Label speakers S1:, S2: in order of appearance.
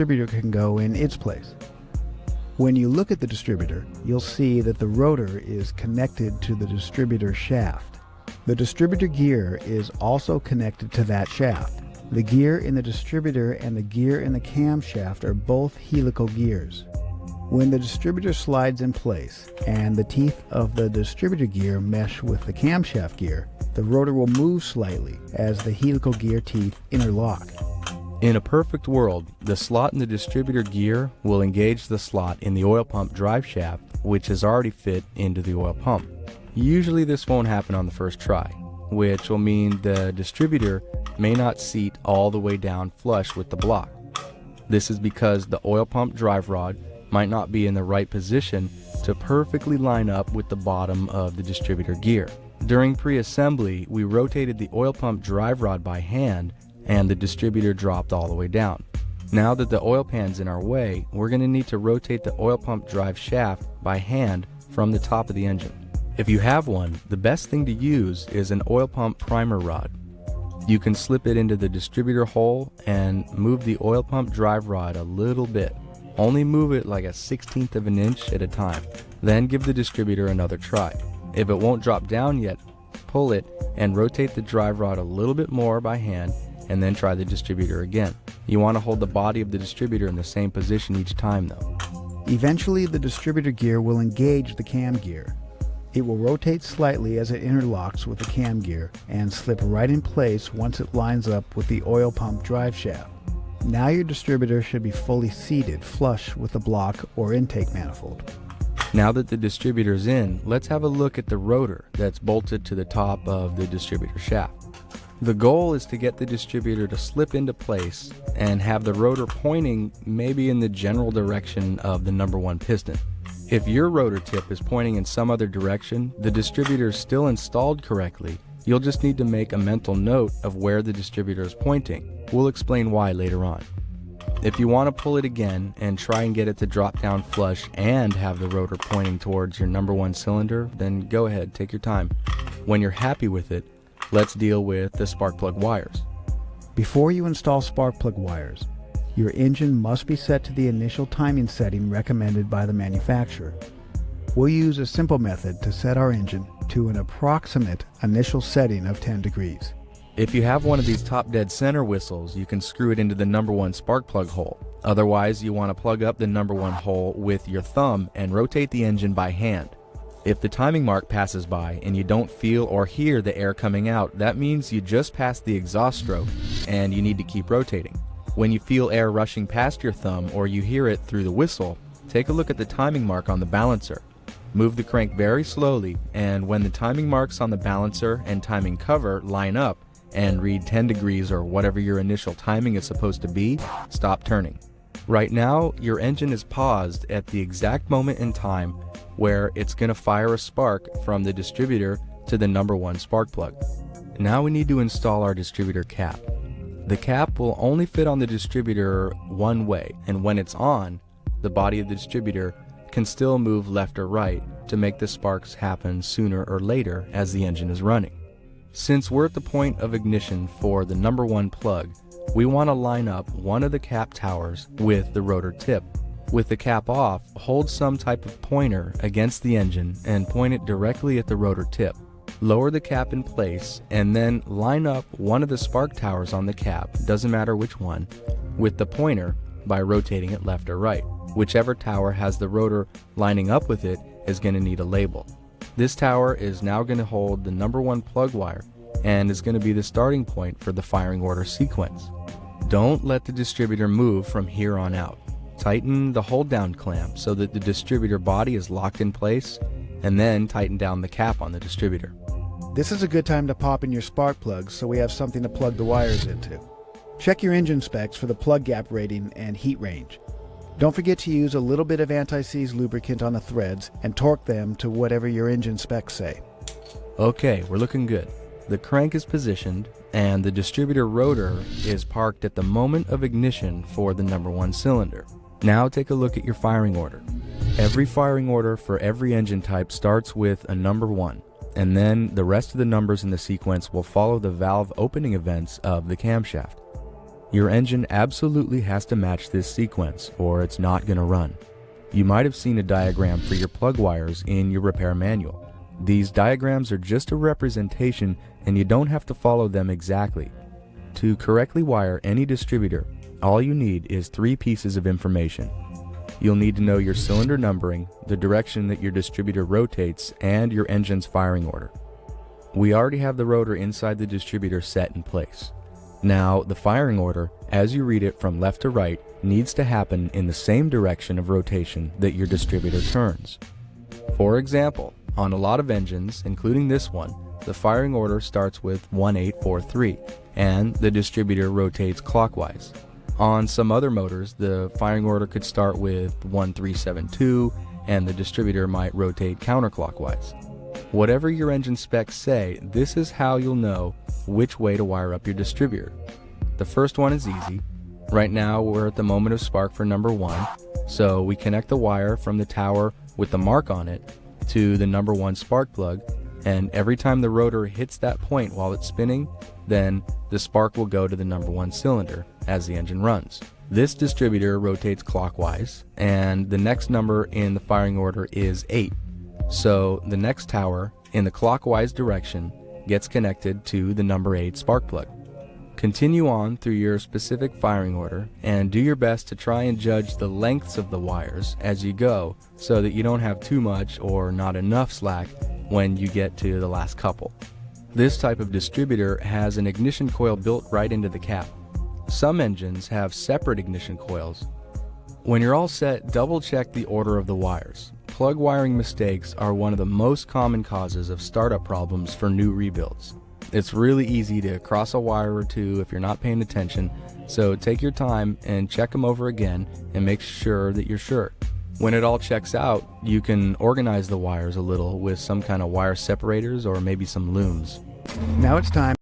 S1: distributor can go in its place. When you look at the distributor, you'll see that the rotor is connected to the distributor shaft. The distributor gear is also connected to that shaft. The gear in the distributor and the gear in the camshaft are both helical gears. When the distributor slides in place and the teeth of the distributor gear mesh with the camshaft gear, the rotor will move slightly as the helical gear teeth interlock.
S2: In a perfect world, the slot in the distributor gear will engage the slot in the oil pump drive shaft, which is already fit into the oil pump. Usually this won't happen on the first try, which will mean the distributor may not seat all the way down flush with the block. This is because the oil pump drive rod might not be in the right position to perfectly line up with the bottom of the distributor gear. During pre-assembly, we rotated the oil pump drive rod by hand and the distributor dropped all the way down. Now that the oil pan's in our way, we're going to need to rotate the oil pump drive shaft by hand from the top of the engine. If you have one, the best thing to use is an oil pump primer rod. You can slip it into the distributor hole and move the oil pump drive rod a little bit. Only move it like a 1/16 of an inch at a time. Then give the distributor another try. If it won't drop down yet, pull it and rotate the drive rod a little bit more by hand and then try the distributor again. You want to hold the body of the distributor in the same position each time though.
S1: Eventually the distributor gear will engage the cam gear. It will rotate slightly as it interlocks with the cam gear and slip right in place once it lines up with the oil pump drive shaft. Now your distributor should be fully seated flush with the block or intake manifold.
S2: Now that the distributor's in, let's have a look at the rotor that's bolted to the top of the distributor shaft. The goal is to get the distributor to slip into place and have the rotor pointing maybe in the general direction of the number one piston. If your rotor tip is pointing in some other direction, the distributor is still installed correctly. You'll just need to make a mental note of where the distributor is pointing. We'll explain why later on. If you want to pull it again and try and get it to drop down flush and have the rotor pointing towards your number one cylinder, then go ahead, take your time. When you're happy with it, let's deal with the spark plug wires.
S1: Before you install spark plug wires, your engine must be set to the initial timing setting recommended by the manufacturer. We'll use a simple method to set our engine to an approximate initial setting of 10 degrees.
S2: If you have one of these top dead center whistles, you can screw it into the number one spark plug hole. Otherwise, you want to plug up the number one hole with your thumb and rotate the engine by hand. If the timing mark passes by and you don't feel or hear the air coming out, that means you just passed the exhaust stroke and you need to keep rotating. When you feel air rushing past your thumb or you hear it through the whistle, take a look at the timing mark on the balancer. Move the crank very slowly, and when the timing marks on the balancer and timing cover line up and read 10 degrees or whatever your initial timing is supposed to be, stop turning. Right now, your engine is paused at the exact moment in time where it's going to fire a spark from the distributor to the number one spark plug. Now we need to install our distributor cap. The cap will only fit on the distributor one way, and when it's on, the body of the distributor can still move left or right to make the sparks happen sooner or later as the engine is running. Since we're at the point of ignition for the number one plug, we want to line up one of the cap towers with the rotor tip. With the cap off, hold some type of pointer against the engine and point it directly at the rotor tip. Lower the cap in place and then line up one of the spark towers on the cap, doesn't matter which one, with the pointer by rotating it left or right. Whichever tower has the rotor lining up with it is going to need a label. This tower is now going to hold the number one plug wire and is going to be the starting point for the firing order sequence. Don't let the distributor move from here on out. Tighten the hold down clamp so that the distributor body is locked in place, and then tighten down the cap on the distributor.
S1: This is a good time to pop in your spark plugs so we have something to plug the wires into. Check your engine specs for the plug gap rating and heat range. Don't forget to use a little bit of anti-seize lubricant on the threads and torque them to whatever your engine specs say.
S2: Okay, we're looking good. The crank is positioned and the distributor rotor is parked at the moment of ignition for the number one cylinder. Now take a look at your firing order. Every firing order for every engine type starts with a number 1, and then the rest of the numbers in the sequence will follow the valve opening events of the camshaft. Your engine absolutely has to match this sequence or it's not going to run. You might have seen a diagram for your plug wires in your repair manual. These diagrams are just a representation and you don't have to follow them exactly. To correctly wire any distributor, all you need is 3 pieces of information. You'll need to know your cylinder numbering, the direction that your distributor rotates, and your engine's firing order. We already have the rotor inside the distributor set in place. Now, the firing order, as you read it from left to right, needs to happen in the same direction of rotation that your distributor turns. For example, on a lot of engines, including this one, the firing order starts with 1843, and the distributor rotates clockwise. On some other motors, the firing order could start with 1372, and the distributor might rotate counterclockwise. Whatever your engine specs say, this is how you'll know which way to wire up your distributor. The first one is easy. Right now we're at the moment of spark for number 1, so we connect the wire from the tower with the mark on it to the number 1 spark plug, and every time the rotor hits that point while it's spinning, then the spark will go to the number 1 cylinder as the engine runs. This distributor rotates clockwise, and the next number in the firing order is 8. So the next tower in the clockwise direction gets connected to the number 8 spark plug. Continue on through your specific firing order and do your best to try and judge the lengths of the wires as you go so that you don't have too much or not enough slack when you get to the last couple. This type of distributor has an ignition coil built right into the cap. Some engines have separate ignition coils. When you're all set, double check the order of the wires. Plug wiring mistakes are one of the most common causes of startup problems for new rebuilds. It's really easy to cross a wire or two if you're not paying attention, so take your time and check them over again and make sure that you're sure. When it all checks out, you can organize the wires a little with some kind of wire separators or maybe some looms.
S1: Now it's time